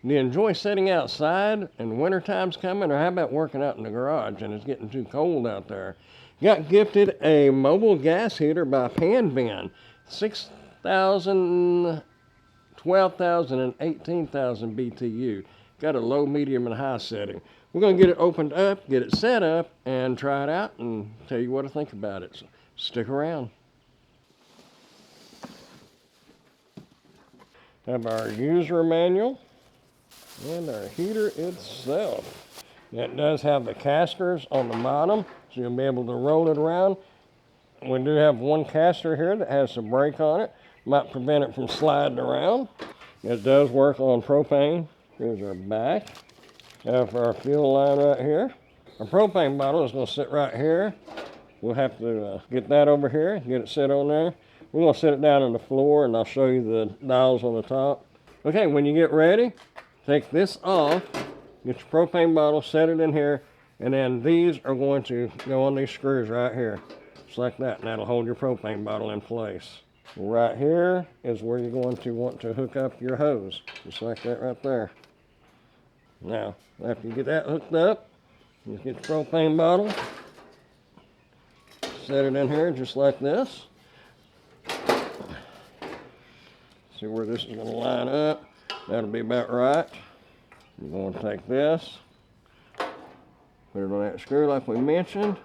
Do you enjoy sitting outside and wintertime's coming, or how about working out in the garage and it's getting too cold out there? Got gifted a mobile gas heater by Panven. 6,000, 12,000, and 18,000 BTU. Got a low, medium, and high setting. We're going to get it opened up, get it set up, and try it out and tell you what I think about it. So stick around. Have our user manual and our heater itself. It does have the casters on the bottom, so you'll be able to roll it around. We do have one caster here that has a brake on it. Might prevent it from sliding around. It does work on propane. Here's our back. Have our fuel line right here. Our propane bottle is going to sit right here. We'll have to get that over here, get it set on there. We're going to set it down on the floor, and I'll show you the dials on the top. Okay, when you get ready, take this off, get your propane bottle, set it in here, and then these are going to go on these screws right here, just like that, and that'll hold your propane bottle in place. Right here is where you're going to want to hook up your hose, just like that right there. Now, after you get that hooked up, you get your propane bottle, set it in here just like this. See where this is going to line up. That'll be about right. You're going to take this, put it on that screw like we mentioned.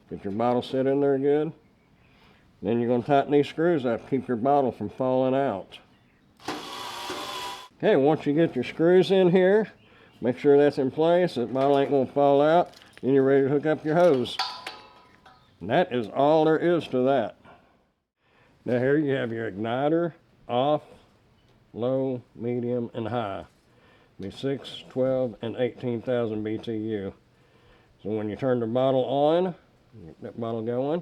Get your bottle set in there good. Then you're going to tighten these screws up, keep your bottle from falling out. Okay, once you get your screws in here, make sure that's in place, that bottle ain't going to fall out, then you're ready to hook up your hose. And that is all there is to that. Now here you have your igniter off, low, medium, and high. Be 6, 12, and 18,000 BTU. So when you turn the bottle on, get that bottle going.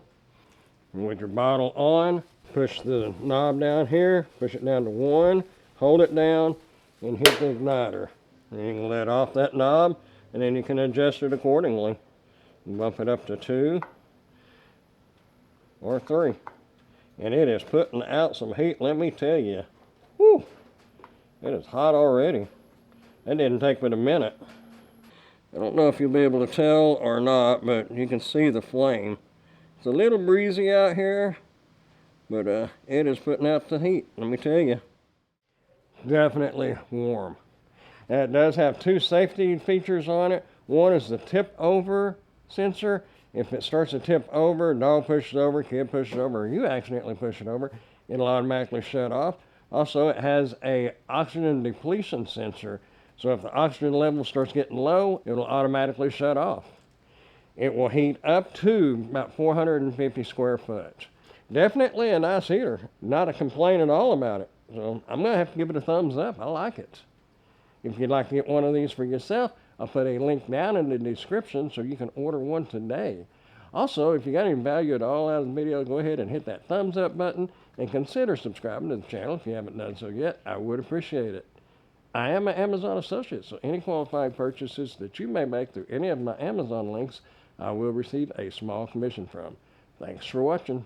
And with your bottle on, push the knob down here, push it down to 1, hold it down, and hit the igniter. And you can let off that knob, and then you can adjust it accordingly. Bump it up to 2 or 3. And it is putting out some heat, let me tell you. Whew, it is hot already. That didn't take but a minute. I don't know if you'll be able to tell or not, but you can see the flame. It's a little breezy out here, but it is putting out the heat, let me tell you. Definitely warm. Now, it does have 2 safety features on it. One is the tip over sensor. If it starts to tip over, dog pushes over, kid pushes over, or you accidentally push it over, it'll automatically shut off. Also, it has a oxygen depletion sensor. So if the oxygen level starts getting low, it'll automatically shut off. It will heat up to about 450 square foot. Definitely a nice heater. Not a complaint at all about it. So I'm going to have to give it a thumbs up. I like it. If you'd like to get one of these for yourself, I'll put a link down in the description so you can order one today. Also, if you got any value at all out of the video, go ahead and hit that thumbs up button and consider subscribing to the channel if you haven't done so yet. I would appreciate it. I am an Amazon associate, so any qualified purchases that you may make through any of my Amazon links, I will receive a small commission from. Thanks for watching.